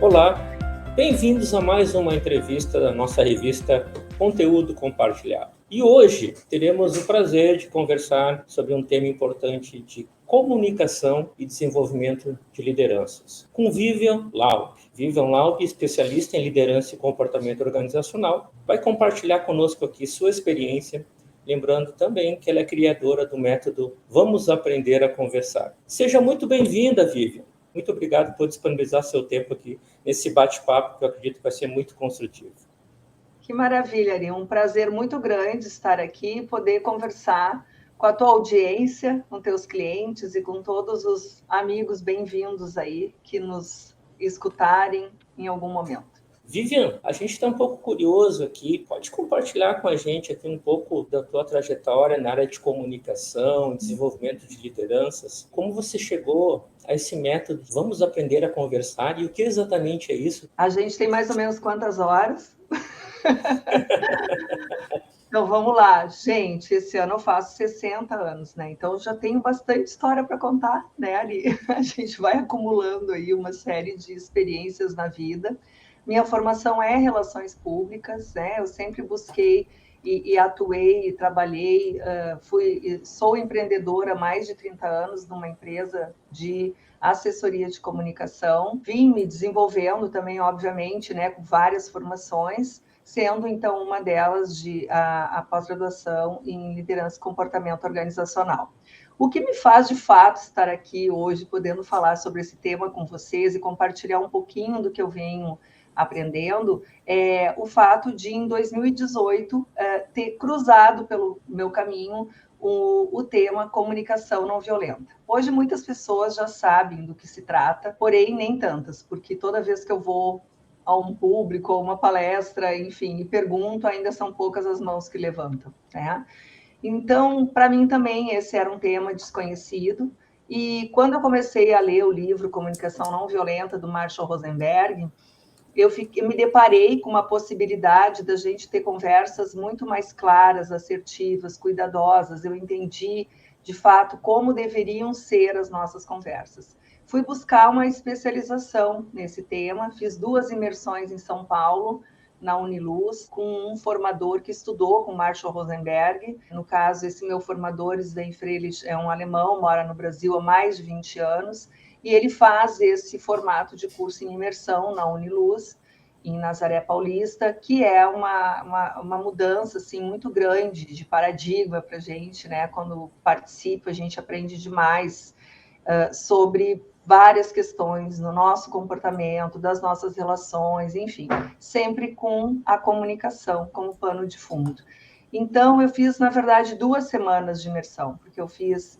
Olá, bem-vindos a mais uma entrevista da nossa revista Conteúdo Compartilhado. E hoje teremos o prazer de conversar sobre um tema importante de comunicação e desenvolvimento de lideranças, com Vivian Laub. Vivian Laub, especialista em liderança e comportamento organizacional, vai compartilhar conosco aqui sua experiência, lembrando também que ela é criadora do método Vamos Aprender a Conversar. Seja muito bem-vinda, Vivian. Muito obrigado por disponibilizar seu tempo aqui nesse bate-papo, que eu acredito que vai ser muito construtivo. Que maravilha, Ari. Um prazer muito grande estar aqui e poder conversar com a tua audiência, com teus clientes e com todos os amigos bem-vindos aí que nos escutarem em algum momento. Vivian, a gente está um pouco curioso aqui. Pode compartilhar com a gente aqui um pouco da tua trajetória na área de comunicação, desenvolvimento de lideranças. Como você chegou a esse método? Vamos aprender a conversar e o que exatamente é isso? A gente tem mais ou menos quantas horas? Então, vamos lá. Gente, esse ano eu faço 60 anos, né? Então, já tenho bastante história para contar, né, Ari? A gente vai acumulando aí uma série de experiências na vida. Minha formação é relações públicas, né? Eu sempre busquei e atuei e trabalhei, sou empreendedora há mais de 30 anos numa empresa de assessoria de comunicação. Vim me desenvolvendo também, obviamente, né, com várias formações, sendo, então, uma delas a pós-graduação em liderança e comportamento organizacional. O que me faz, de fato, estar aqui hoje, podendo falar sobre esse tema com vocês e compartilhar um pouquinho do que eu venho aprendendo, é o fato de, em 2018, ter cruzado pelo meu caminho o tema comunicação não violenta. Hoje, muitas pessoas já sabem do que se trata, porém, nem tantas, porque toda vez que eu vou a um público, a uma palestra, enfim, e pergunto, ainda são poucas as mãos que levantam, né? Então, para mim também esse era um tema desconhecido, e quando eu comecei a ler o livro Comunicação Não Violenta, do Marshall Rosenberg, eu me deparei com uma possibilidade da gente ter conversas muito mais claras, assertivas, cuidadosas. Eu entendi, de fato, como deveriam ser as nossas conversas. Fui buscar uma especialização nesse tema, fiz 2 imersões em São Paulo, na Uniluz, com um formador que estudou com Marshall Rosenberg. No caso, esse meu formador, Sven Frelick, é um alemão, mora no Brasil há mais de 20 anos, e ele faz esse formato de curso em imersão na Uniluz, em Nazaré Paulista, que é uma mudança assim, muito grande de paradigma para a gente, né? Quando participa, a gente aprende demais sobre várias questões no nosso comportamento, das nossas relações, enfim, sempre com a comunicação como pano de fundo. Então, eu fiz, na verdade, 2 semanas de imersão, porque eu fiz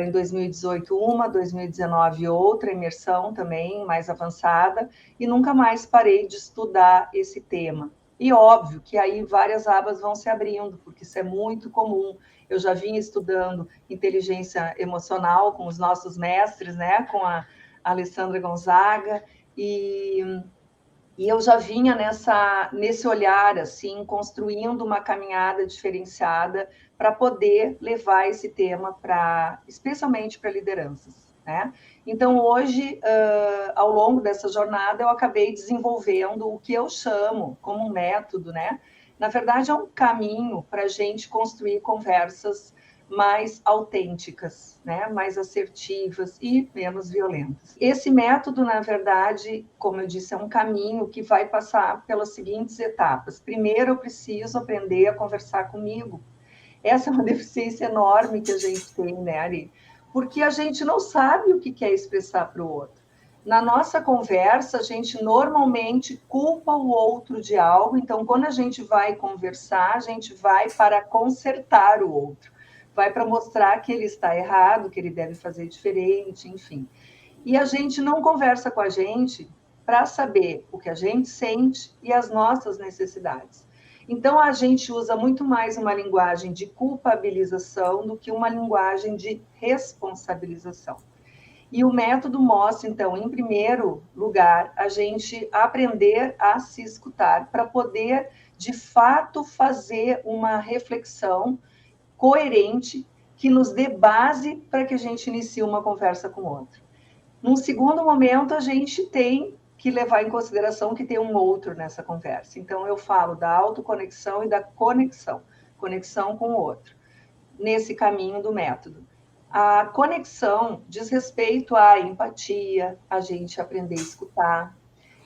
em 2018 uma, 2019 outra imersão também, mais avançada, e nunca mais parei de estudar esse tema. E óbvio que aí várias abas vão se abrindo, porque isso é muito comum. Eu já vinha estudando inteligência emocional com os nossos mestres, né, com a Alessandra Gonzaga, e eu já vinha nesse olhar, assim, construindo uma caminhada diferenciada para poder levar esse tema especialmente para lideranças, né? Então, hoje, ao longo dessa jornada, eu acabei desenvolvendo o que eu chamo como um método, né? Na verdade, é um caminho para a gente construir conversas mais autênticas, né? Mais assertivas e menos violentas. Esse método, na verdade, como eu disse, é um caminho que vai passar pelas seguintes etapas. Primeiro, eu preciso aprender a conversar comigo. Essa é uma deficiência enorme que a gente tem, né, Ari? Porque a gente não sabe o que quer expressar para o outro. Na nossa conversa, a gente normalmente culpa o outro de algo, então, quando a gente vai conversar, a gente vai para consertar o outro. Vai para mostrar que ele está errado, que ele deve fazer diferente, enfim. E a gente não conversa com a gente para saber o que a gente sente e as nossas necessidades. Então, a gente usa muito mais uma linguagem de culpabilização do que uma linguagem de responsabilização. E o método mostra, então, em primeiro lugar, a gente aprender a se escutar para poder, de fato, fazer uma reflexão coerente que nos dê base para que a gente inicie uma conversa com o outro. Num segundo momento, a gente tem que levar em consideração que tem um outro nessa conversa. Então, eu falo da autoconexão e da conexão, conexão com o outro, nesse caminho do método. A conexão diz respeito à empatia, a gente aprender a escutar.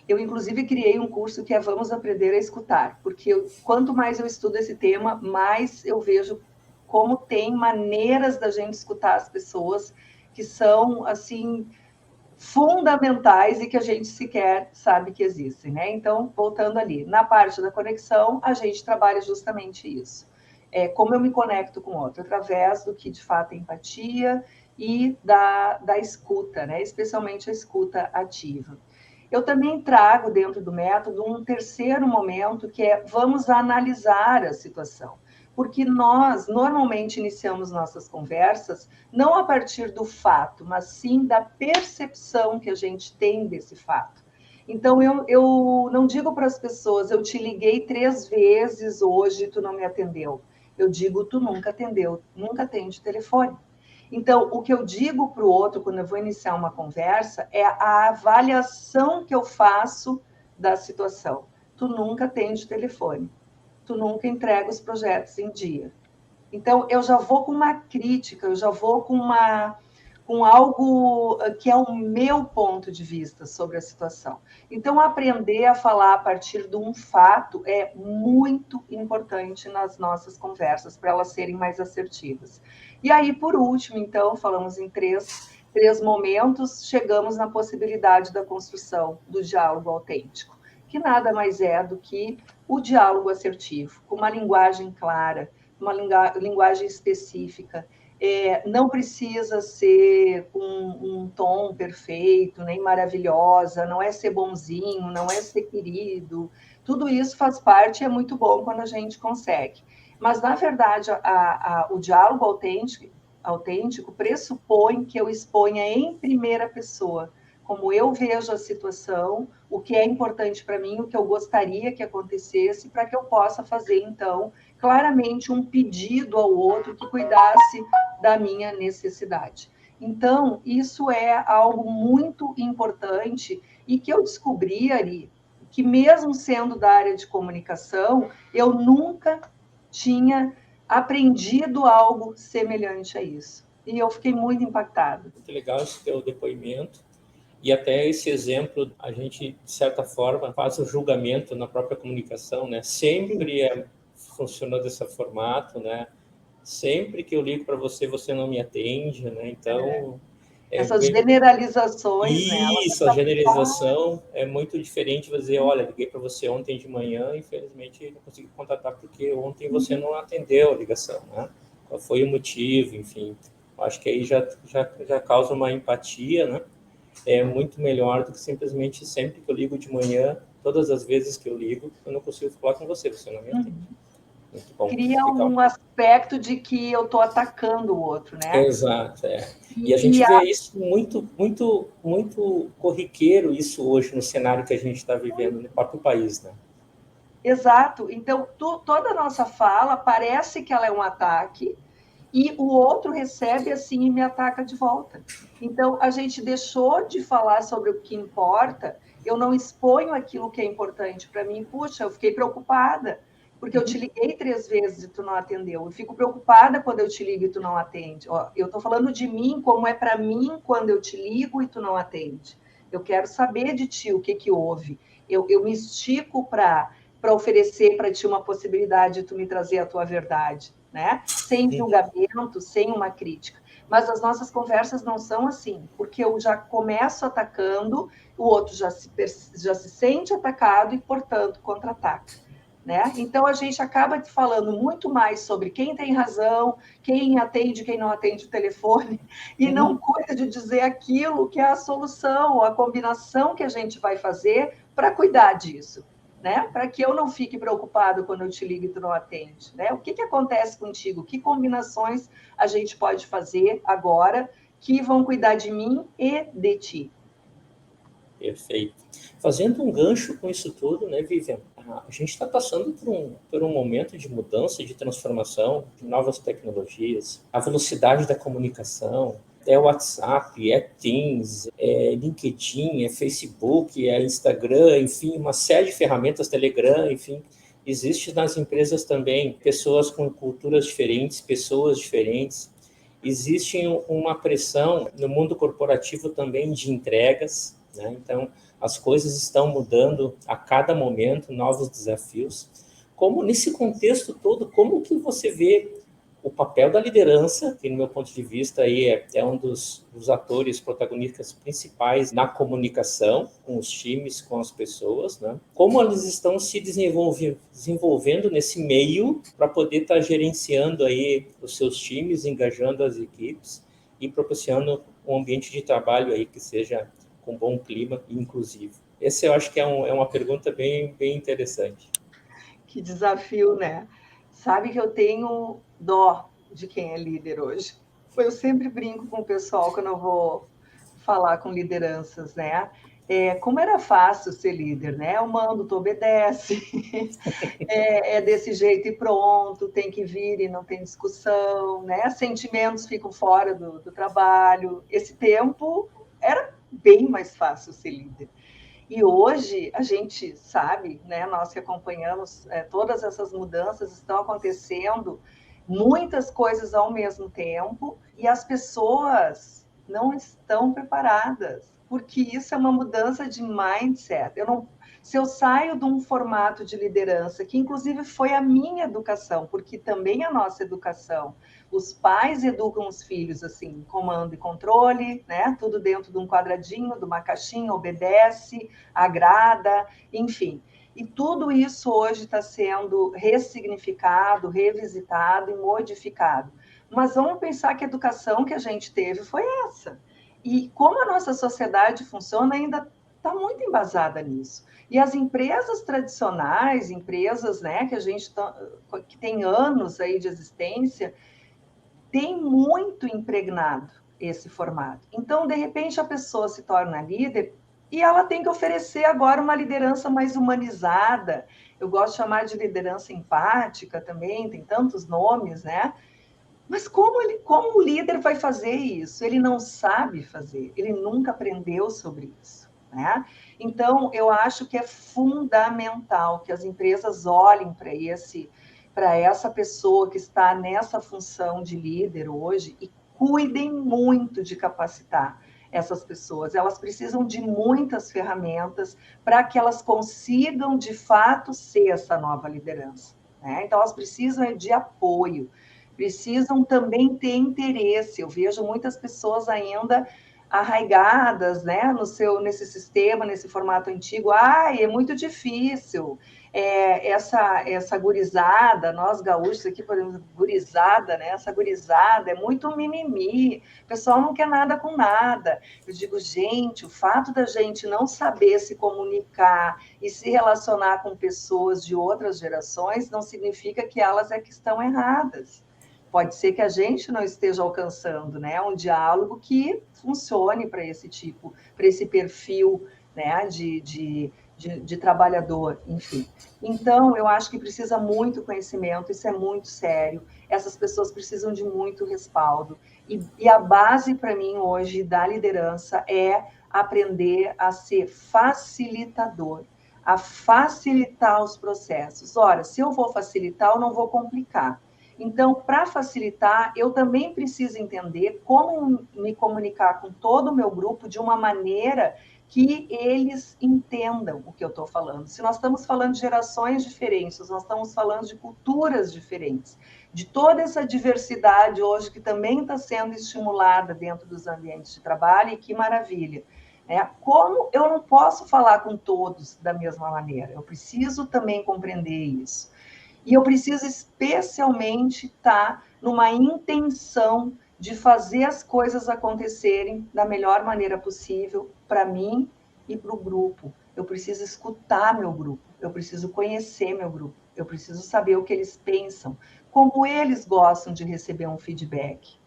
Eu, inclusive, criei um curso que é Vamos Aprender a Escutar, porque quanto mais eu estudo esse tema, mais eu vejo como tem maneiras da gente escutar as pessoas que são, assim, fundamentais e que a gente sequer sabe que existem, né? Então, voltando ali, na parte da conexão, a gente trabalha justamente isso. Como eu me conecto com o outro, através do que de fato é empatia e da escuta, né? Especialmente a escuta ativa. Eu também trago dentro do método um terceiro momento, que é vamos analisar a situação. Porque nós normalmente iniciamos nossas conversas não a partir do fato, mas sim da percepção que a gente tem desse fato. Então, eu não digo para as pessoas, eu te liguei 3 vezes hoje, tu não me atendeu. Eu digo, tu nunca atendeu, nunca atende telefone. Então, o que eu digo para o outro quando eu vou iniciar uma conversa é a avaliação que eu faço da situação. Tu nunca atende telefone, tu nunca entrega os projetos em dia. Então, eu já vou com uma crítica, eu já vou com algo que é o meu ponto de vista sobre a situação. Então, aprender a falar a partir de um fato é muito importante nas nossas conversas, para elas serem mais assertivas. E aí, por último, então, falamos em três momentos, chegamos na possibilidade da construção do diálogo autêntico, que nada mais é do que o diálogo assertivo, com uma linguagem clara, uma linguagem específica. Não precisa ser com um tom perfeito, nem maravilhosa, não é ser bonzinho, não é ser querido. Tudo isso faz parte e é muito bom quando a gente consegue. Mas, na verdade, o diálogo autêntico pressupõe que eu exponha em primeira pessoa como eu vejo a situação, o que é importante para mim, o que eu gostaria que acontecesse, para que eu possa fazer, então, claramente um pedido ao outro que cuidasse da minha necessidade. Então, isso é algo muito importante e que eu descobri, Ari, que mesmo sendo da área de comunicação, eu nunca tinha aprendido algo semelhante a isso. E eu fiquei muito impactada. Muito legal esse teu depoimento. E até esse exemplo, a gente, de certa forma, faz o julgamento na própria comunicação, né? Sempre funcionou desse formato, né? Sempre que eu ligo para você, você não me atende, né? Então... Essas generalizações, né? Isso, a generalização é muito diferente. Você dizer, olha, liguei para você ontem de manhã, infelizmente não consegui contatar porque ontem você não atendeu a ligação, né? Qual foi o motivo, enfim. Acho que aí já causa uma empatia, né? É muito melhor do que simplesmente sempre que eu ligo de manhã, todas as vezes que eu ligo, eu não consigo falar com você, você não me atende. Muito bom. Cria um aspecto de que eu estou atacando o outro, né? Exato, E a gente vê isso muito, muito, muito corriqueiro isso hoje no cenário que a gente está vivendo no próprio país, né? Exato. Então, toda a nossa fala parece que ela é um ataque e o outro recebe assim e me ataca de volta. Então, a gente deixou de falar sobre o que importa, eu não exponho aquilo que é importante para mim. Puxa, eu fiquei preocupada, porque eu te liguei 3 vezes e tu não atendeu. Eu fico preocupada quando eu te ligo e tu não atende. Ó, eu estou falando de mim, como é para mim quando eu te ligo e tu não atende. Eu quero saber de ti o que houve. Eu me estico para oferecer para ti uma possibilidade de tu me trazer a tua verdade, né? Sem julgamento, sem uma crítica. Mas as nossas conversas não são assim, porque eu já começo atacando, o outro já se sente atacado e, portanto, contra-ataca. Né? Então, a gente acaba falando muito mais sobre quem tem razão, quem atende, quem não atende o telefone, e não cuida de dizer aquilo que é a solução, a combinação que a gente vai fazer para cuidar disso. Né? Para que eu não fique preocupado quando eu te ligo e tu não atende. Né? O que acontece contigo? Que combinações a gente pode fazer agora que vão cuidar de mim e de ti? Perfeito. Fazendo um gancho com isso tudo, né, Vivian? A gente está passando por um momento de mudança, de transformação, de novas tecnologias, a velocidade da comunicação. é WhatsApp, é Teams, é LinkedIn, é Facebook, é Instagram, enfim, uma série de ferramentas, Telegram, enfim. Existe nas empresas também pessoas com culturas diferentes, pessoas diferentes. Existe uma pressão no mundo corporativo também de entregas, né? Então, as coisas estão mudando a cada momento, novos desafios. Como nesse contexto todo, como que você vê o papel da liderança, que no meu ponto de vista aí é um dos atores protagonistas principais na comunicação com os times, com as pessoas, né? Como eles estão se desenvolvendo nesse meio para poder estar gerenciando aí os seus times, engajando as equipes e proporcionando um ambiente de trabalho aí que seja com bom clima e inclusivo. Esse eu acho que é uma pergunta bem interessante. Que desafio, né? Sabe que eu tenho dó de quem é líder hoje. Eu sempre brinco com o pessoal quando eu vou falar com lideranças, né? Como era fácil ser líder, né? Eu mando, tu obedece, é desse jeito e pronto, tem que vir e não tem discussão, né? Sentimentos ficam fora do trabalho. Esse tempo era bem mais fácil ser líder. E hoje a gente sabe, né, nós que acompanhamos todas essas mudanças estão acontecendo, muitas coisas ao mesmo tempo, e as pessoas não estão preparadas, porque isso é uma mudança de mindset. Se eu saio de um formato de liderança, que inclusive foi a minha educação, porque também a nossa educação, os pais educam os filhos assim, comando e controle, né? Tudo dentro de um quadradinho, de uma caixinha, obedece, agrada, enfim. E tudo isso hoje está sendo ressignificado, revisitado e modificado. Mas vamos pensar que a educação que a gente teve foi essa. E como a nossa sociedade funciona, ainda está muito embasada nisso. E as empresas tradicionais, empresas, né, que tem anos aí de existência, tem muito impregnado esse formato. Então, de repente, a pessoa se torna líder e ela tem que oferecer agora uma liderança mais humanizada. Eu gosto de chamar de liderança empática também, tem tantos nomes, né? Mas como o líder vai fazer isso? Ele não sabe fazer, ele nunca aprendeu sobre isso, né? Então, eu acho que é fundamental que as empresas olhem para essa pessoa que está nessa função de líder hoje e cuidem muito de capacitar essas pessoas. Elas precisam de muitas ferramentas para que elas consigam, de fato, ser essa nova liderança, né? Então, elas precisam de apoio, precisam também ter interesse. Eu vejo muitas pessoas ainda arraigadas, né, nesse sistema, nesse formato antigo. É muito difícil. Essa gurizada, nós gaúchos aqui, por exemplo, gurizada, né? Essa gurizada é muito mimimi, o pessoal não quer nada com nada. Eu digo, gente, o fato da gente não saber se comunicar e se relacionar com pessoas de outras gerações não significa que elas é que estão erradas. Pode ser que a gente não esteja alcançando, né, um diálogo que funcione para esse perfil, né, de trabalhador, enfim. Então, eu acho que precisa muito conhecimento, isso é muito sério, essas pessoas precisam de muito respaldo, e a base para mim hoje da liderança é aprender a ser facilitador, a facilitar os processos. Ora, se eu vou facilitar, eu não vou complicar. Então, para facilitar, eu também preciso entender como me comunicar com todo o meu grupo de uma maneira que eles entendam o que eu estou falando. Se nós estamos falando de gerações diferentes, nós estamos falando de culturas diferentes, de toda essa diversidade hoje que também está sendo estimulada dentro dos ambientes de trabalho, e que maravilha. Como eu não posso falar com todos da mesma maneira? Eu preciso também compreender isso. E eu preciso especialmente estar numa intenção de fazer as coisas acontecerem da melhor maneira possível para mim e para o grupo. Eu preciso escutar meu grupo, eu preciso conhecer meu grupo, eu preciso saber o que eles pensam, como eles gostam de receber um feedback.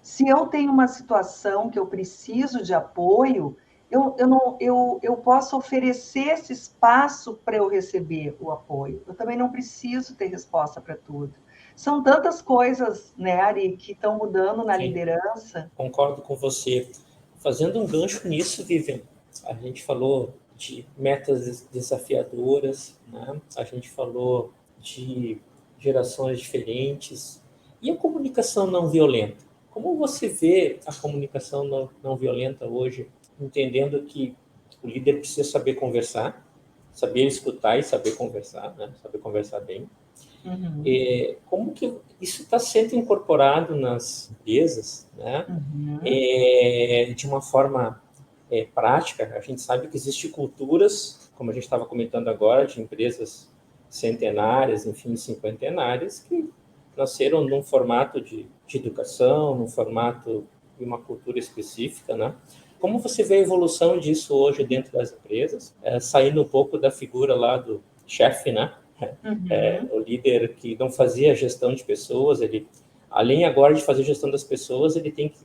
Se eu tenho uma situação que eu preciso de apoio, eu posso oferecer esse espaço para eu receber o apoio. Eu também não preciso ter resposta para tudo. São tantas coisas, né, Ari, que estão mudando na Sim, liderança. concordo com você. Fazendo um gancho nisso, Vivian, a gente falou de metas desafiadoras, né? A gente falou de gerações diferentes e a comunicação não violenta. Como você vê a comunicação não violenta hoje, entendendo que o líder precisa saber conversar, saber escutar e saber conversar, né? Saber conversar bem. Uhum. Como que isso está sendo incorporado nas empresas, né? Uhum. De uma forma prática? A gente sabe que existem culturas, como a gente estava comentando agora, de empresas centenárias, enfim, cinquentenárias, que nasceram num formato de educação, num formato de uma cultura específica, né? Como você vê a evolução disso hoje dentro das empresas, saindo um pouco da figura lá do chefe, né? Uhum. O líder que não fazia gestão de pessoas, ele, além agora de fazer gestão das pessoas, ele tem que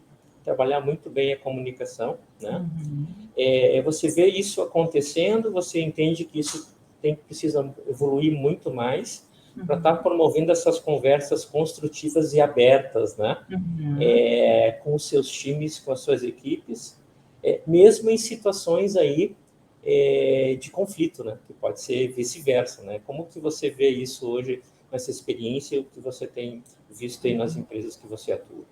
trabalhar muito bem a comunicação, né? Uhum. Você vê isso acontecendo, você entende que isso precisa evoluir muito mais para estar promovendo essas conversas construtivas e abertas, né? Uhum. Com os seus times, com as suas equipes, mesmo em situações aí de conflito, né? Que pode ser vice-versa, né? Como que você vê isso hoje, nessa experiência, o que você tem visto aí nas empresas que você atua?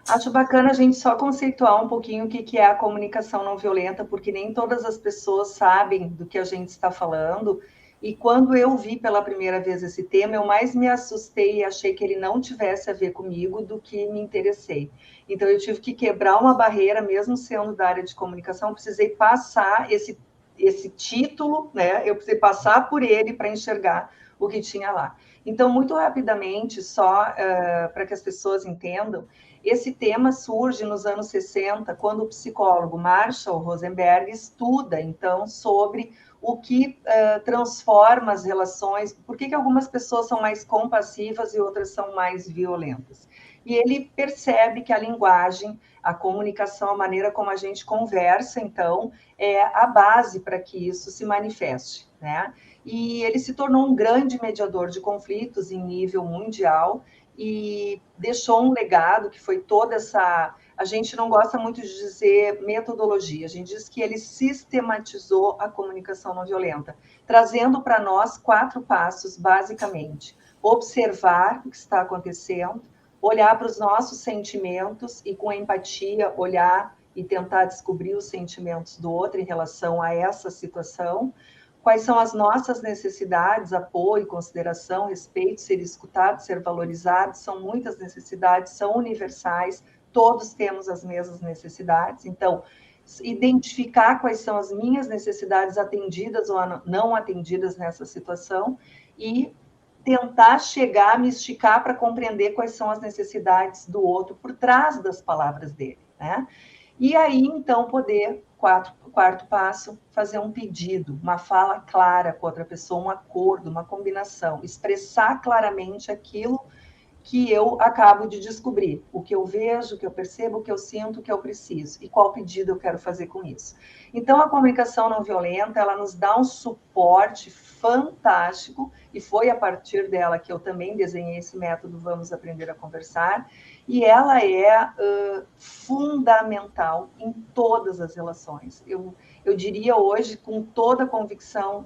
Acho bacana a gente só conceituar um pouquinho o que é a comunicação não violenta, porque nem todas as pessoas sabem do que a gente está falando. E quando eu vi pela primeira vez esse tema, eu mais me assustei e achei que ele não tivesse a ver comigo do que me interessei. Então, eu tive que quebrar uma barreira, mesmo sendo da área de comunicação, precisei passar esse título, né? Eu precisei passar por ele para enxergar o que tinha lá. Então, muito rapidamente, só para que as pessoas entendam, esse tema surge nos anos 60, quando o psicólogo Marshall Rosenberg estuda, então, sobre o que transforma as relações, por que algumas pessoas são mais compassivas e outras são mais violentas. E ele percebe que a linguagem, a comunicação, a maneira como a gente conversa, então, é a base para que isso se manifeste, né? E ele se tornou um grande mediador de conflitos em nível mundial, e deixou um legado que foi toda essa... A gente não gosta muito de dizer metodologia, a gente diz que ele sistematizou a comunicação não violenta, trazendo para nós 4 passos, basicamente. Observar o que está acontecendo, olhar para os nossos sentimentos e, com empatia, olhar e tentar descobrir os sentimentos do outro em relação a essa situação. Quais são as nossas necessidades, apoio, consideração, respeito, ser escutado, ser valorizado, são muitas necessidades, são universais, todos temos as mesmas necessidades, então, identificar quais são as minhas necessidades atendidas ou não atendidas nessa situação e tentar chegar, me esticar para compreender quais são as necessidades do outro por trás das palavras dele, né? E aí, então, poder, quarto passo, fazer um pedido, uma fala clara com outra pessoa, um acordo, uma combinação, expressar claramente aquilo que eu acabo de descobrir, o que eu vejo, o que eu percebo, o que eu sinto, o que eu preciso, e qual pedido eu quero fazer com isso. Então, a comunicação não violenta, ela nos dá um suporte fantástico, e foi a partir dela que eu também desenhei esse método Vamos Aprender a Conversar, e ela é fundamental em todas as relações. Eu diria hoje, com toda a convicção,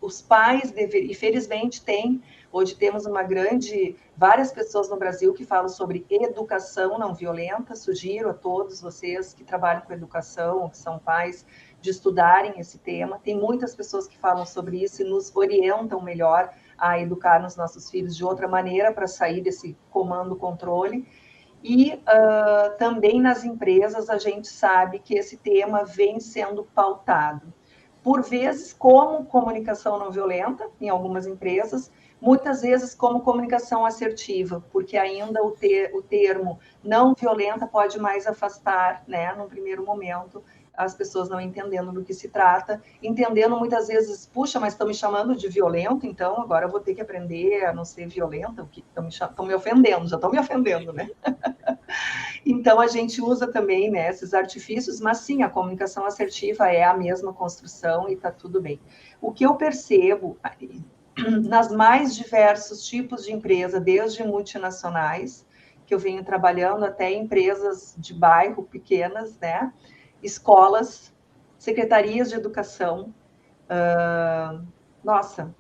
os pais deveriam, e felizmente hoje temos várias pessoas no Brasil que falam sobre educação não violenta. Sugiro a todos vocês que trabalham com educação, que são pais, de estudarem esse tema. Tem muitas pessoas que falam sobre isso e nos orientam melhor a educar nos nossos filhos de outra maneira para sair desse comando-controle. E também nas empresas a gente sabe que esse tema vem sendo pautado, por vezes como comunicação não violenta, em algumas empresas, muitas vezes como comunicação assertiva, porque ainda o termo não violenta pode mais afastar, né, num primeiro momento, as pessoas não entendendo do que se trata, entendendo muitas vezes, puxa, mas estão me chamando de violento, então agora eu vou ter que aprender a não ser violenta, o que estão me ofendendo, já estão me ofendendo, né? Então, a gente usa também, né, esses artifícios, mas sim, a comunicação assertiva é a mesma construção e está tudo bem. O que eu percebo, nas mais diversos tipos de empresa, desde multinacionais, que eu venho trabalhando, até empresas de bairro pequenas, né? Escolas, secretarias de educação, nossa,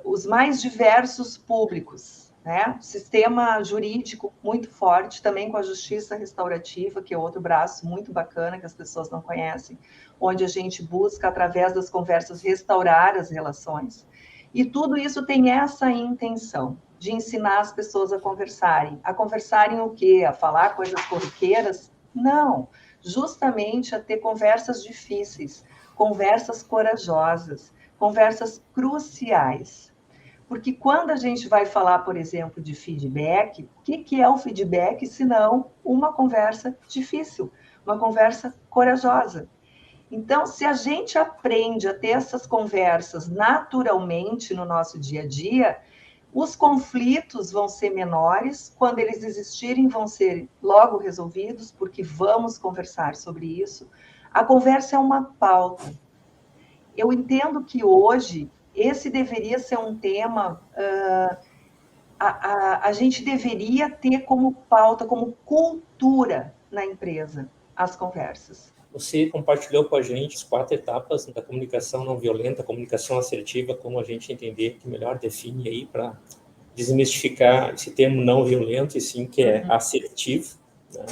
os mais diversos públicos, né? Sistema jurídico muito forte, também com a justiça restaurativa, que é outro braço muito bacana que as pessoas não conhecem, onde a gente busca, através das conversas, restaurar as relações. E tudo isso tem essa intenção de ensinar as pessoas a conversarem. A conversarem o quê? A falar coisas corriqueiras? Não, justamente a ter conversas difíceis, conversas corajosas, conversas cruciais. Porque quando a gente vai falar, por exemplo, de feedback, o que é o feedback, se não uma conversa difícil, uma conversa corajosa? Então, se a gente aprende a ter essas conversas naturalmente no nosso dia a dia, os conflitos vão ser menores, quando eles existirem, vão ser logo resolvidos, porque vamos conversar sobre isso. A conversa é uma pauta. Eu entendo que hoje esse deveria ser um tema, a gente deveria ter como pauta, como cultura na empresa, as conversas. Você compartilhou com a gente as 4 etapas da comunicação não violenta, comunicação assertiva, como a gente entender que melhor define aí para desmistificar esse termo não violento, e sim que é assertivo, né?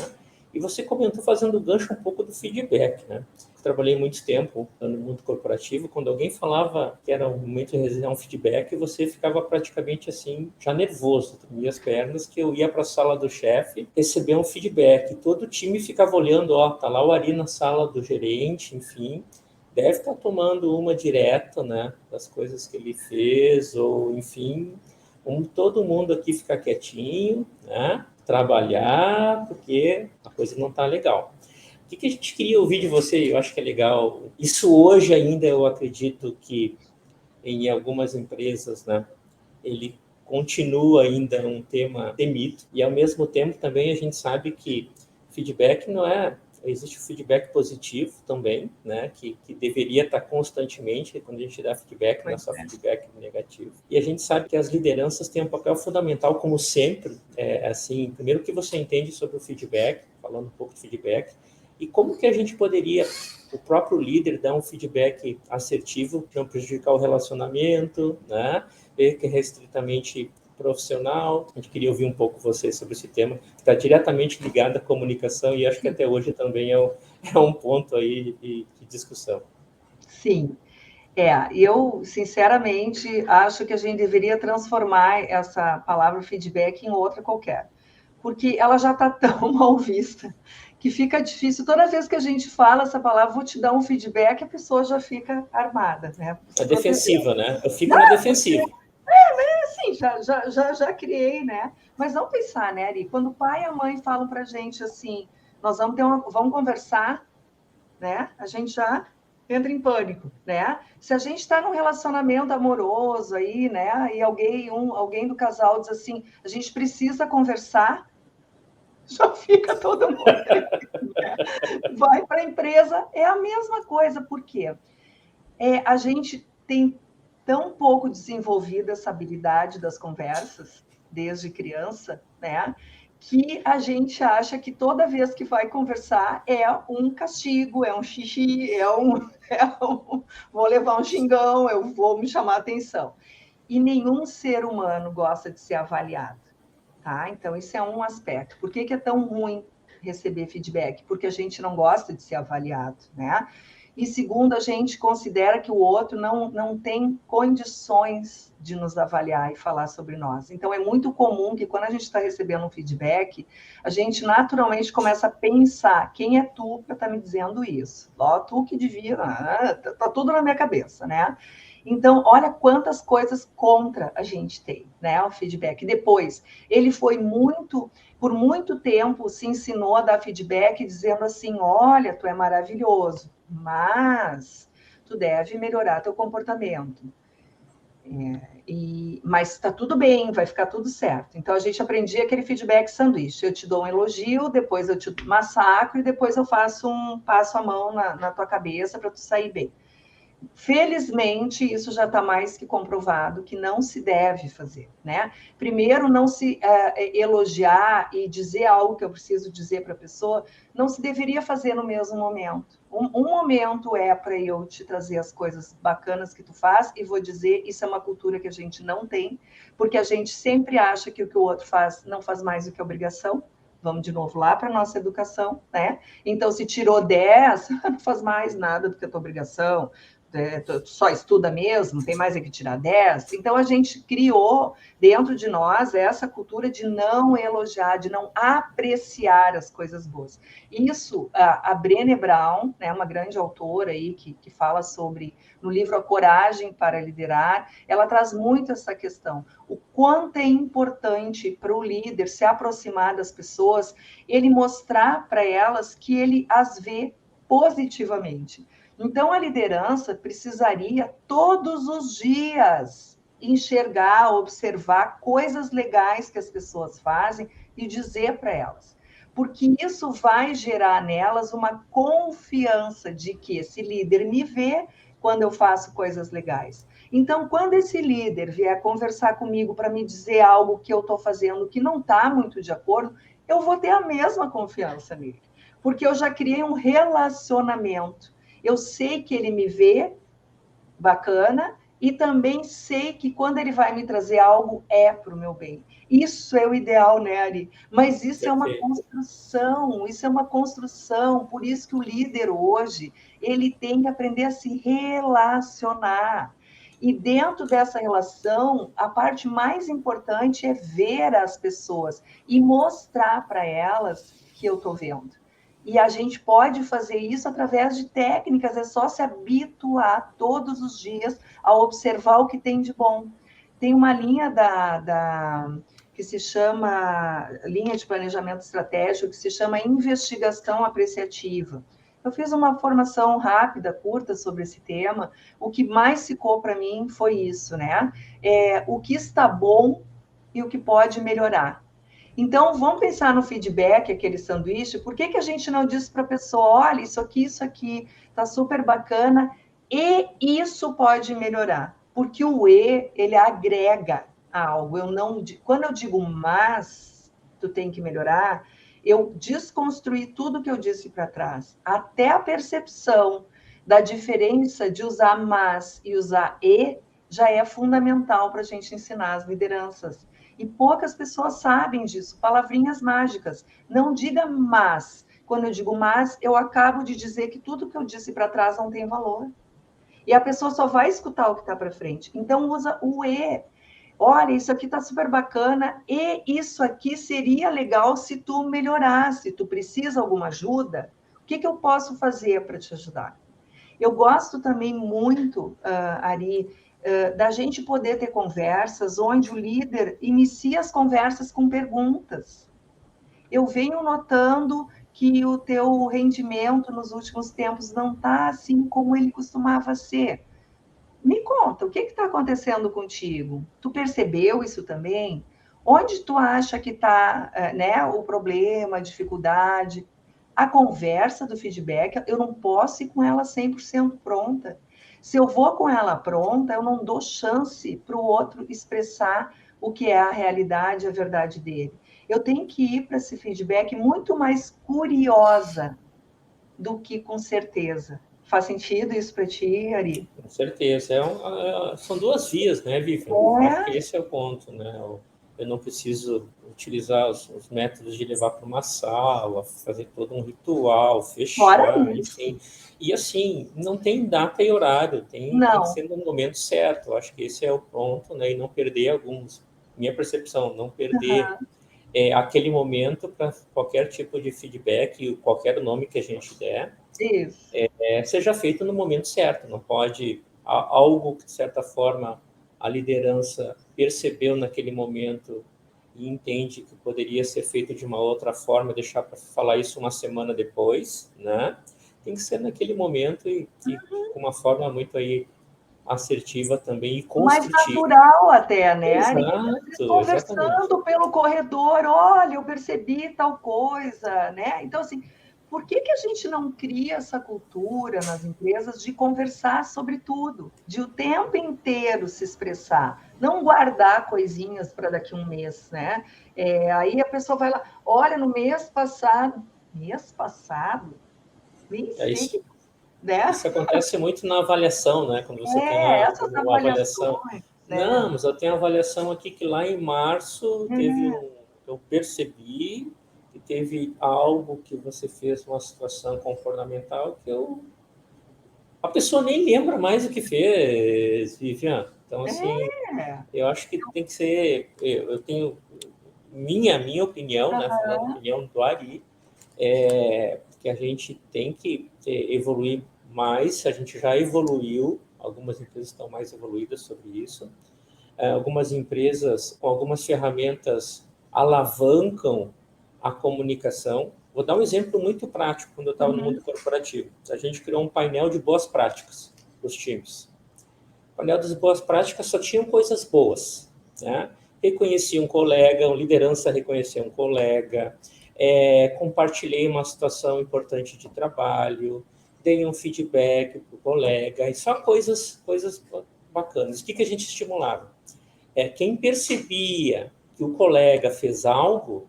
E você comentou, fazendo gancho um pouco do feedback, né? Eu trabalhei muito tempo no mundo corporativo, quando alguém falava que era um momento de receber um feedback, você ficava praticamente assim, já nervoso, tremia as pernas, que eu ia para a sala do chefe receber um feedback. Todo o time ficava olhando, ó, tá lá o Ari na sala do gerente, enfim, deve estar tomando uma direto, né, das coisas que ele fez, ou enfim, como todo mundo aqui ficar quietinho, né, trabalhar, porque a coisa não está legal. O que a gente queria ouvir de você? Eu acho que é legal. Isso hoje ainda, eu acredito que em algumas empresas, né, ele continua ainda um tema temido, e ao mesmo tempo também a gente sabe que feedback não é... Existe o feedback positivo também, né, que deveria estar constantemente, quando a gente dá feedback, não é só feedback negativo. E a gente sabe que as lideranças têm um papel fundamental, como sempre, assim, primeiro, que você entende sobre o feedback, falando um pouco de feedback, e como que a gente poderia, o próprio líder, dar um feedback assertivo para não prejudicar o relacionamento, né, que é restritamente profissional. A gente queria ouvir um pouco você sobre esse tema, que está diretamente ligado à comunicação, e acho que até hoje também é um ponto aí de discussão. Sim, eu sinceramente acho que a gente deveria transformar essa palavra feedback em outra qualquer, porque ela já está tão mal vista que fica difícil. Toda vez que a gente fala essa palavra, vou te dar um feedback, a pessoa já fica armada, né? É defensiva, né? Eu fico na defensiva. Sim, já criei, né? Mas vamos pensar, né, Ari? Quando o pai e a mãe falam para a gente assim, nós vamos conversar, né? A gente já entra em pânico, né? Se a gente está num relacionamento amoroso aí, né? E alguém do casal diz assim, a gente precisa conversar, já fica todo mundo. Né? Vai para a empresa, é a mesma coisa, por quê? A gente tem tão pouco desenvolvida essa habilidade das conversas, desde criança, né? Que a gente acha que toda vez que vai conversar é um castigo, é um xixi, vou levar um xingão, eu vou me chamar a atenção. E nenhum ser humano gosta de ser avaliado, tá? Então, isso é um aspecto. Por que é tão ruim receber feedback? Porque a gente não gosta de ser avaliado, né? E segundo, a gente considera que o outro não tem condições de nos avaliar e falar sobre nós. Então, é muito comum que quando a gente está recebendo um feedback, a gente naturalmente começa a pensar, quem é tu para estar me dizendo isso? Ó, tu que devia... tá tudo na minha cabeça, né? Então, olha quantas coisas contra a gente tem, né? O feedback. Depois, ele foi por muito tempo, se ensinou a dar feedback dizendo assim, olha, tu é maravilhoso, mas tu deve melhorar teu comportamento. Mas está tudo bem, vai ficar tudo certo. Então, a gente aprendia aquele feedback sanduíche. Eu te dou um elogio, depois eu te massacro e depois eu passo a mão na tua cabeça para tu sair bem. Felizmente, isso já está mais que comprovado que não se deve fazer, né? Primeiro, não se elogiar e dizer algo que eu preciso dizer para a pessoa, não se deveria fazer no mesmo momento. Um momento é para eu te trazer as coisas bacanas que tu faz e vou dizer, isso é uma cultura que a gente não tem, porque a gente sempre acha que o outro faz não faz mais do que obrigação. Vamos de novo lá para a nossa educação, né? Então, se tirou 10, não faz mais nada do que a tua obrigação, só estuda mesmo, tem mais é que tirar 10. Então, a gente criou dentro de nós essa cultura de não elogiar, de não apreciar as coisas boas. Isso, a Brené Brown, né, uma grande autora aí que fala sobre, no livro A Coragem para Liderar, ela traz muito essa questão. O quanto é importante para o líder se aproximar das pessoas, ele mostrar para elas que ele as vê positivamente. Então, a liderança precisaria todos os dias enxergar, observar coisas legais que as pessoas fazem e dizer para elas. Porque isso vai gerar nelas uma confiança de que esse líder me vê quando eu faço coisas legais. Então, quando esse líder vier conversar comigo para me dizer algo que eu estou fazendo que não está muito de acordo, eu vou ter a mesma confiança nele. Porque eu já criei um relacionamento. Eu sei que ele me vê bacana e também sei que quando ele vai me trazer algo é para o meu bem. Isso é o ideal, né, Ari? Mas isso é uma construção, por isso que o líder hoje, ele tem que aprender a se relacionar. E dentro dessa relação, a parte mais importante é ver as pessoas e mostrar para elas que eu estou vendo. E a gente pode fazer isso através de técnicas, é só se habituar todos os dias a observar o que tem de bom. Tem uma linha que se chama, linha de planejamento estratégico, que se chama investigação apreciativa. Eu fiz uma formação rápida, curta sobre esse tema. O que mais ficou para mim foi isso, né? O que está bom e o que pode melhorar. Então, vamos pensar no feedback, aquele sanduíche. Por que a gente não diz para a pessoa, olha, isso aqui está super bacana e isso pode melhorar? Porque o ele agrega algo. Quando eu digo mas, tu tem que melhorar, eu desconstruí tudo que eu disse para trás. Até a percepção da diferença de usar mas e usar já é fundamental para a gente ensinar as lideranças. E poucas pessoas sabem disso, palavrinhas mágicas. Não diga mas. Quando eu digo mas, eu acabo de dizer que tudo que eu disse para trás não tem valor. E a pessoa só vai escutar o que está para frente. Então, usa o e. Olha, isso aqui está super bacana e isso aqui seria legal se tu melhorasse. Tu precisa alguma ajuda? O que eu posso fazer para te ajudar? Eu gosto também muito, Ari, da gente poder ter conversas onde o líder inicia as conversas com perguntas. Eu venho notando que o teu rendimento nos últimos tempos não está assim como ele costumava ser. Me conta, o que está acontecendo contigo? Tu percebeu isso também? Onde tu acha que está, né, o problema, a dificuldade? A conversa do feedback, eu não posso ir com ela 100% pronta. Se eu vou com ela pronta, eu não dou chance para o outro expressar o que é a realidade, a verdade dele. Eu tenho que ir para esse feedback muito mais curiosa do que com certeza. Faz sentido isso para ti, Ari? Com certeza. São duas vias, né, Vivian? Acho que esse é o ponto, né? Eu não preciso utilizar os métodos de levar para uma sala, fazer todo um ritual, fechar, enfim. E assim, não tem data e horário, tem que ser no momento certo. Eu acho que esse é o ponto, né? E não perder alguns. Minha percepção, não perder aquele momento para qualquer tipo de feedback, qualquer nome que a gente der, seja feito no momento certo. Não pode algo que, de certa forma, a liderança percebeu naquele momento e entende que poderia ser feito de uma outra forma, deixar para falar isso uma semana depois, né? Tem que ser naquele momento e com uma forma muito aí assertiva também e construtiva. Mais natural até, né? Exato, conversando exatamente. pelo corredor, olha, eu percebi tal coisa, né? Então, assim, Por que a gente não cria essa cultura nas empresas de conversar sobre tudo, de o tempo inteiro se expressar, não guardar coisinhas para daqui a um mês, né? Aí a pessoa vai lá, olha, no mês passado, nem É sei, isso. né? Isso acontece muito na avaliação, né? Quando você tem uma, Essas uma avaliação. avaliações, né? Não, mas eu tenho avaliação aqui que lá em março teve É, um. Eu percebi que teve algo que você fez, uma situação comportamental que eu. A pessoa nem lembra mais o que fez, Vivian. Então, assim, é. eu acho que tem que ser. Eu tenho minha opinião, né? Falando a Aham, opinião do Ari, que a gente tem que evoluir mais. A gente já evoluiu, algumas empresas estão mais evoluídas sobre isso. Algumas empresas com algumas ferramentas alavancam a comunicação. Vou dar um exemplo muito prático quando eu estava no uhum, mundo corporativo. A gente criou um painel de boas práticas para os times. O painel das boas práticas só tinham coisas boas, né? Reconheci um colega, a liderança reconheceu um colega, compartilhei uma situação importante de trabalho, dei um feedback para o colega, e só coisas bacanas. O que a gente estimulava? Quem percebia que o colega fez algo,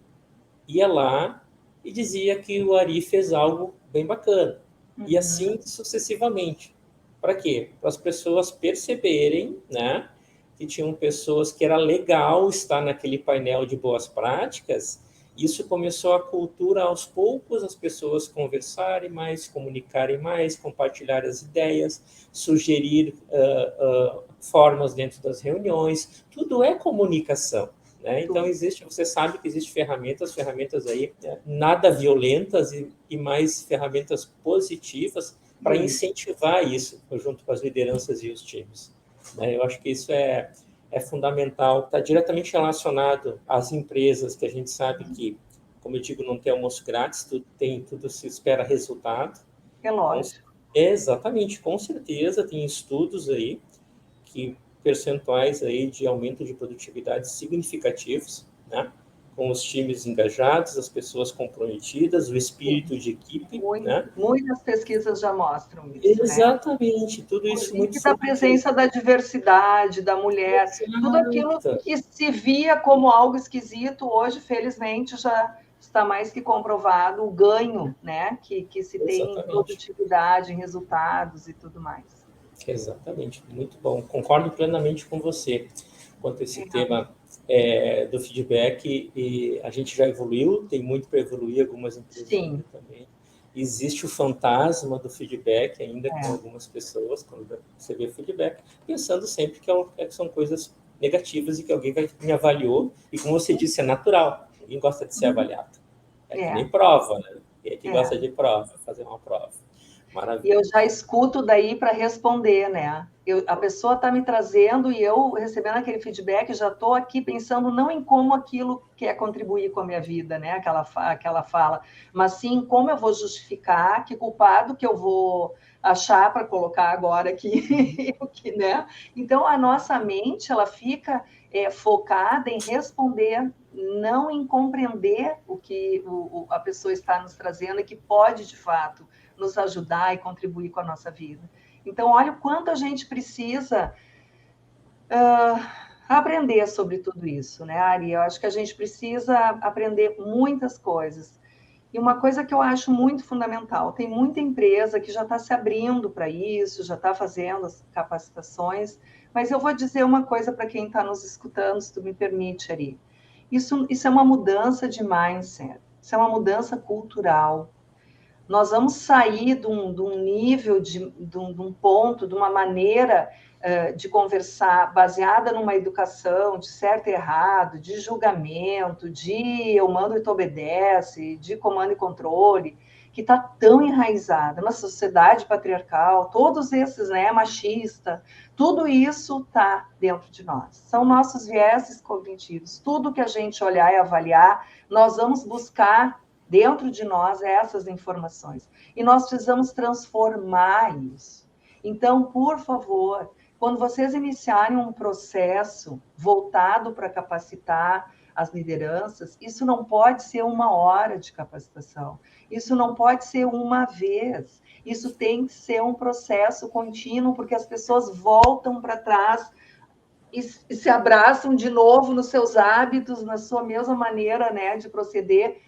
ia lá e dizia que o Ari fez algo bem bacana. E uhum. assim sucessivamente. Para quê? Para as pessoas perceberem, né, que tinham pessoas que era legal estar naquele painel de boas práticas. Isso começou a cultura aos poucos, as pessoas conversarem mais, comunicarem mais, compartilhar as ideias, sugerir formas dentro das reuniões. Tudo é comunicação. Né? Então, você sabe que existem ferramentas aí, né, nada violentas e mais ferramentas positivas para Isso. incentivar isso junto com as lideranças e os times. Né? Eu acho que isso é fundamental, está diretamente relacionado às empresas, que a gente sabe que, como eu digo, não tem almoço grátis, tudo se espera resultado. É Com, lógico. exatamente, com certeza, tem estudos aí que percentuais aí de aumento de produtividade significativos, né? Com os times engajados, as pessoas comprometidas, o Sim. espírito de equipe, né? Muitas pesquisas já mostram isso, né? Exatamente, tudo isso muito Inclusive da sobre. presença da diversidade, da mulher, tudo aquilo Exato, que se via como algo esquisito, hoje, felizmente, já está mais que comprovado o ganho, né, que se tem em exatamente, produtividade, em resultados e tudo mais. exatamente, muito bom. Concordo plenamente com você quanto a esse tema do feedback, e a gente já evoluiu, tem muito para evoluir, algumas empresas ainda Sim, também. Existe o fantasma do feedback ainda com é. algumas pessoas, quando você vê feedback, pensando sempre que são coisas negativas e que alguém me avaliou, e como você disse, é natural, ninguém gosta de ser avaliado. É que nem É, prova, né? Quem é que gosta é. de prova, fazer uma prova. E eu Maravilha. já escuto daí para responder, né? A pessoa está me trazendo e eu recebendo aquele feedback, já estou aqui pensando não em como aquilo quer contribuir com a minha vida, né? Aquela fala, mas sim como eu vou justificar, que culpado que eu vou achar para colocar agora aqui, né? Então a nossa mente ela fica focada em responder, não em compreender o que a pessoa está nos trazendo e que pode de fato nos ajudar e contribuir com a nossa vida. Então, olha o quanto a gente precisa aprender sobre tudo isso, né, Ari? Eu acho que a gente precisa aprender muitas coisas. E uma coisa que eu acho muito fundamental, tem muita empresa que já está se abrindo para isso, já está fazendo as capacitações, mas eu vou dizer uma coisa para quem está nos escutando, se tu me permite, Ari. Isso é uma mudança de mindset, isso é uma mudança cultural. Nós vamos sair de um nível, de um ponto, de uma maneira de conversar baseada numa educação de certo e errado, de julgamento, de eu mando e tu obedece, de comando e controle, que está tão enraizada na sociedade patriarcal, todos esses, né, machista, tudo isso está dentro de nós. São nossos vieses cognitivos. Tudo que a gente olhar e avaliar, nós vamos buscar dentro de nós essas informações. E nós precisamos transformar isso. Então, por favor, quando vocês iniciarem um processo voltado para capacitar as lideranças, isso não pode ser 1 hora de capacitação, isso não pode ser uma vez, isso tem que ser um processo contínuo, porque as pessoas voltam para trás e se abraçam de novo nos seus hábitos, na sua mesma maneira, né, de proceder,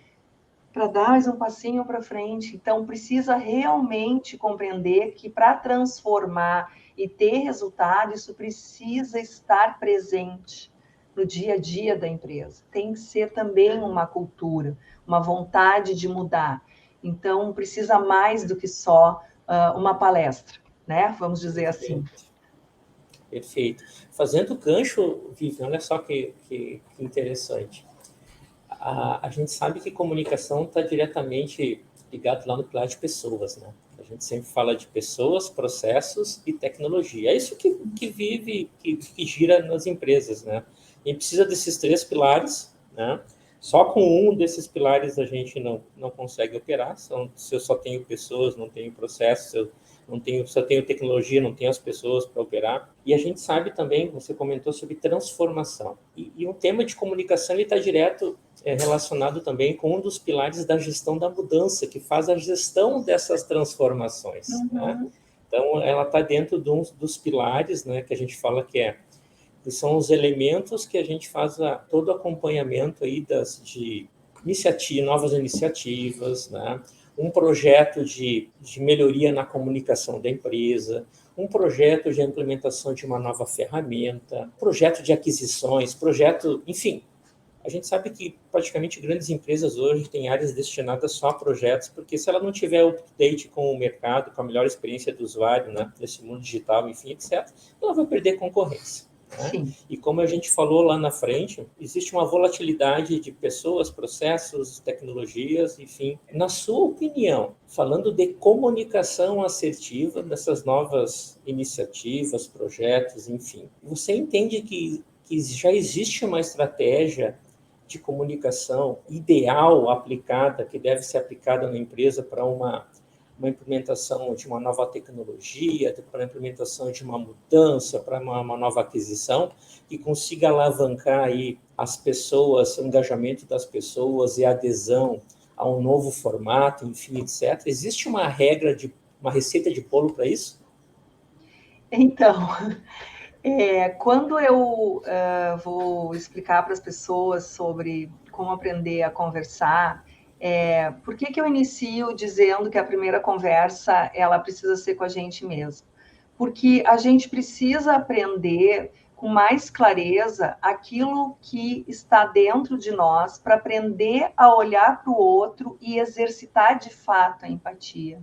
para dar mais um passinho para frente. Então, precisa realmente compreender que para transformar e ter resultado, isso precisa estar presente no dia a dia da empresa. Tem que ser também uma cultura, uma vontade de mudar. Então, precisa mais do que só uma palestra, né? Vamos dizer assim. Perfeito. Fazendo gancho, Vivian, olha só que interessante. A gente sabe que comunicação está diretamente ligado lá no pilar de pessoas, né? A gente sempre fala de pessoas, processos e tecnologia. É isso que vive, que gira nas empresas, né? E precisa desses 3 pilares, né? Só com um desses pilares a gente não consegue operar. Se eu só tenho pessoas, não tenho processos, se eu tenho tecnologia, não tenho as pessoas para operar. E a gente sabe também, você comentou sobre transformação. E um tema de comunicação está direto relacionado também com um dos pilares da gestão da mudança, que faz a gestão dessas transformações. Né? Então, ela está dentro dos pilares, né, que a gente fala que são os elementos que a gente faz todo o acompanhamento aí de novas iniciativas, né? Um projeto de melhoria na comunicação da empresa, um projeto de implementação de uma nova ferramenta, projeto de aquisições, enfim. A gente sabe que praticamente grandes empresas hoje têm áreas destinadas só a projetos, porque se ela não tiver up-to-date com o mercado, com a melhor experiência do usuário, né, nesse mundo digital, enfim, etc., ela vai perder concorrência. Né? E como a gente falou lá na frente, existe uma volatilidade de pessoas, processos, tecnologias, enfim. Na sua opinião, falando de comunicação assertiva, dessas novas iniciativas, projetos, enfim, você entende que já existe uma estratégia de comunicação ideal aplicada, que deve ser aplicada na empresa para uma implementação de uma nova tecnologia, para a implementação de uma mudança, para uma nova aquisição, que consiga alavancar aí as pessoas, o engajamento das pessoas e a adesão a um novo formato, enfim, etc. Existe uma uma receita de bolo para isso? Então, quando eu vou explicar para as pessoas sobre como aprender a conversar, por que eu inicio dizendo que a primeira conversa ela precisa ser com a gente mesmo? Porque a gente precisa aprender com mais clareza aquilo que está dentro de nós para aprender a olhar para o outro e exercitar de fato a empatia.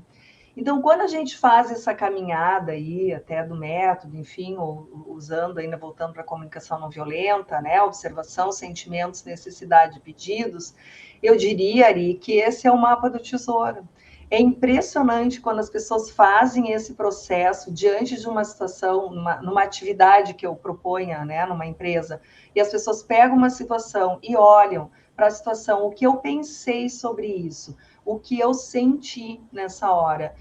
Então, quando a gente faz essa caminhada aí, até do método, enfim, ou usando ainda, voltando para a comunicação não violenta, né, observação, sentimentos, necessidade e pedidos, eu diria, Ari, que esse é o mapa do tesouro. É impressionante quando as pessoas fazem esse processo diante de uma situação, numa atividade que eu proponha, né, numa empresa, e as pessoas pegam uma situação e olham para a situação, o que eu pensei sobre isso, o que eu senti nessa hora,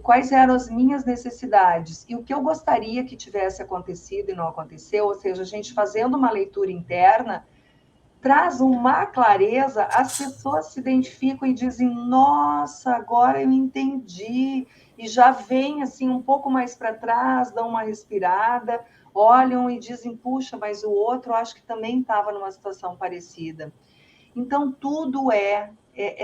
quais eram as minhas necessidades e o que eu gostaria que tivesse acontecido e não aconteceu, ou seja, a gente fazendo uma leitura interna, traz uma clareza, as pessoas se identificam e dizem, nossa, agora eu entendi, e já vem assim um pouco mais para trás, dão uma respirada, olham e dizem, puxa, mas o outro acho que também estava numa situação parecida. Então, tudo é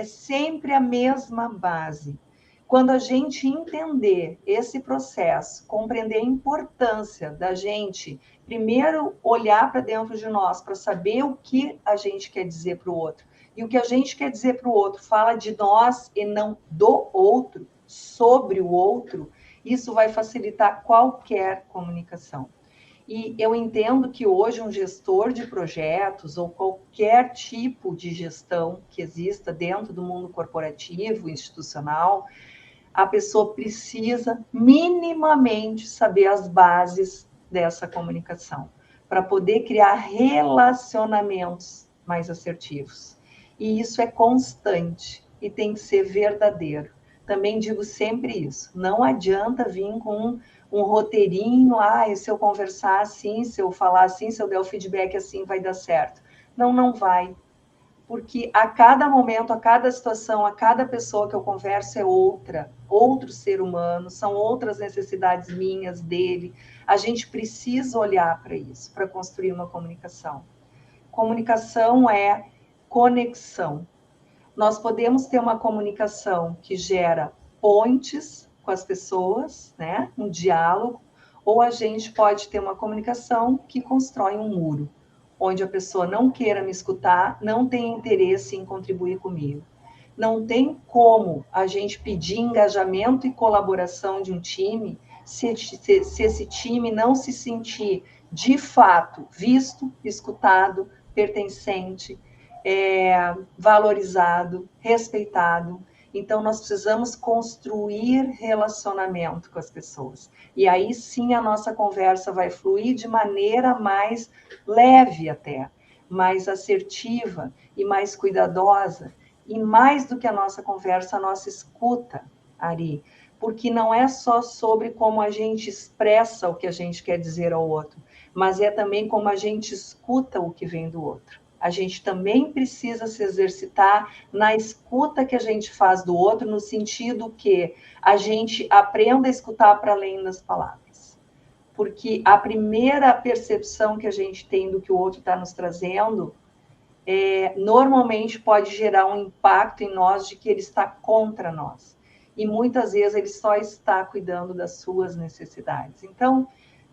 sempre a mesma base. Quando a gente entender esse processo, compreender a importância da gente, primeiro, olhar para dentro de nós, para saber o que a gente quer dizer para o outro. E o que a gente quer dizer para o outro fala de nós e não do outro, sobre o outro, isso vai facilitar qualquer comunicação. E eu entendo que hoje um gestor de projetos ou qualquer tipo de gestão que exista dentro do mundo corporativo, institucional, a pessoa precisa minimamente saber as bases dessa comunicação para poder criar relacionamentos mais assertivos. E isso é constante e tem que ser verdadeiro. Também digo sempre isso, não adianta vir com um roteirinho, se eu conversar assim, se eu falar assim, se eu der o feedback assim, vai dar certo. Não, não vai. Porque a cada momento, a cada situação, a cada pessoa que eu converso é outro ser humano, são outras necessidades minhas, dele. A gente precisa olhar para isso, para construir uma comunicação. Comunicação é conexão. Nós podemos ter uma comunicação que gera pontes com as pessoas, né? Um diálogo, ou a gente pode ter uma comunicação que constrói um muro, onde a pessoa não queira me escutar, não tem interesse em contribuir comigo. Não tem como a gente pedir engajamento e colaboração de um time se esse time não se sentir, de fato, visto, escutado, pertencente, valorizado, respeitado. Então, nós precisamos construir relacionamento com as pessoas. E aí sim a nossa conversa vai fluir de maneira mais leve até, mais assertiva e mais cuidadosa. E mais do que a nossa conversa, a nossa escuta, Ari. Porque não é só sobre como a gente expressa o que a gente quer dizer ao outro, mas é também como a gente escuta o que vem do outro. A gente também precisa se exercitar na escuta que a gente faz do outro, no sentido que a gente aprenda a escutar para além das palavras. Porque a primeira percepção que a gente tem do que o outro está nos trazendo, normalmente pode gerar um impacto em nós de que ele está contra nós. E muitas vezes ele só está cuidando das suas necessidades. Então,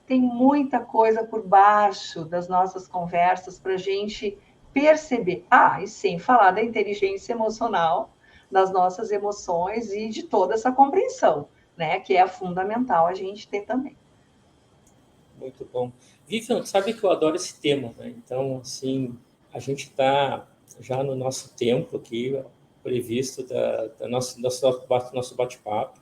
tem muita coisa por baixo das nossas conversas para a gente perceber. E sem falar da inteligência emocional, das nossas emoções e de toda essa compreensão, né? Que é fundamental a gente ter também. Muito bom. Vivian, sabe que eu adoro esse tema, né? Então, assim, a gente está já no nosso tempo aqui, previsto da nosso bate-papo.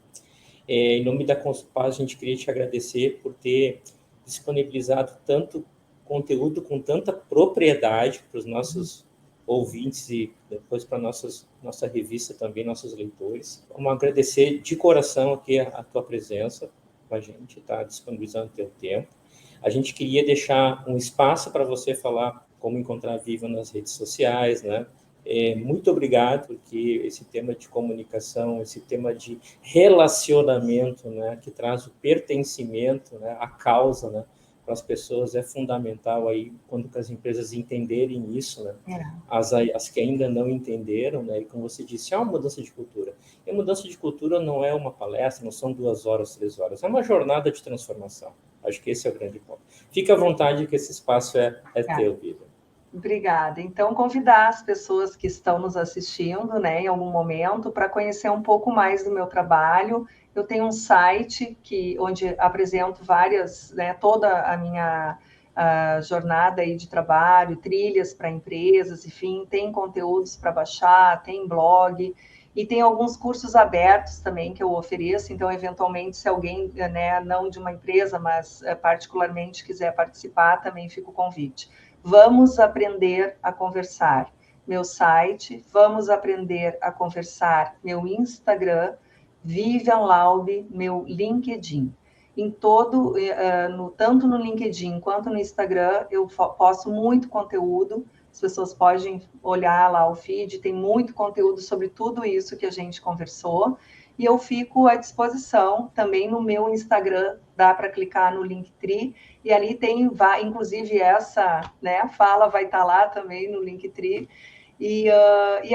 Em nome da Consulpaz, a gente queria te agradecer por ter disponibilizado tanto conteúdo com tanta propriedade para os nossos ouvintes e depois para nossa revista também, nossos leitores. Vamos agradecer de coração aqui a tua presença com a gente, tá disponibilizando o teu tempo. A gente queria deixar um espaço para você falar como encontrar a Vivian nas redes sociais, né? Muito obrigado, porque esse tema de comunicação, esse tema de relacionamento, né, que traz o pertencimento, né, a causa, né, para as pessoas é fundamental aí quando as empresas entenderem isso, né? As que ainda não entenderam, né? E como você disse, é uma mudança de cultura. E a mudança de cultura não é uma palestra, não são 2 horas, 3 horas, é uma jornada de transformação. Acho que esse é o grande ponto. Fique à vontade que esse espaço é teu, Vivian. Obrigada. Então, convidar as pessoas que estão nos assistindo, né, em algum momento, para conhecer um pouco mais do meu trabalho. Eu tenho um site onde apresento várias, né, toda a minha jornada aí de trabalho, trilhas para empresas, enfim, tem conteúdos para baixar, tem blog, e tem alguns cursos abertos também que eu ofereço. Então, eventualmente, se alguém, né, não de uma empresa, mas particularmente quiser participar, também fica o convite. Vamos aprender a conversar. Meu site, vamos aprender a conversar. Meu Instagram, Vivian Laube, meu LinkedIn. Tanto no LinkedIn quanto no Instagram, eu posto muito conteúdo. As pessoas podem olhar lá o feed, tem muito conteúdo sobre tudo isso que a gente conversou. E eu fico à disposição também no meu Instagram, dá para clicar no Linktree, e ali tem, inclusive essa, né, fala vai estar lá também no Linktree, e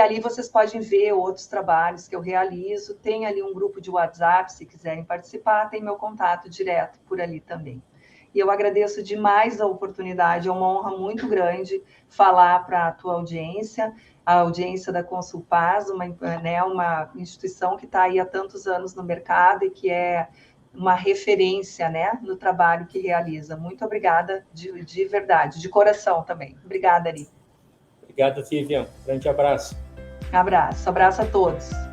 ali vocês podem ver outros trabalhos que eu realizo, tem ali um grupo de WhatsApp, se quiserem participar, tem meu contato direto por ali também. E eu agradeço demais a oportunidade, é uma honra muito grande falar para a tua audiência, a audiência da Consulpaz, uma instituição que está aí há tantos anos no mercado e que é uma referência, né, no trabalho que realiza. Muito obrigada, de verdade, de coração também. Obrigada, Ari. Obrigado, Vivian. Grande abraço. Abraço a todos.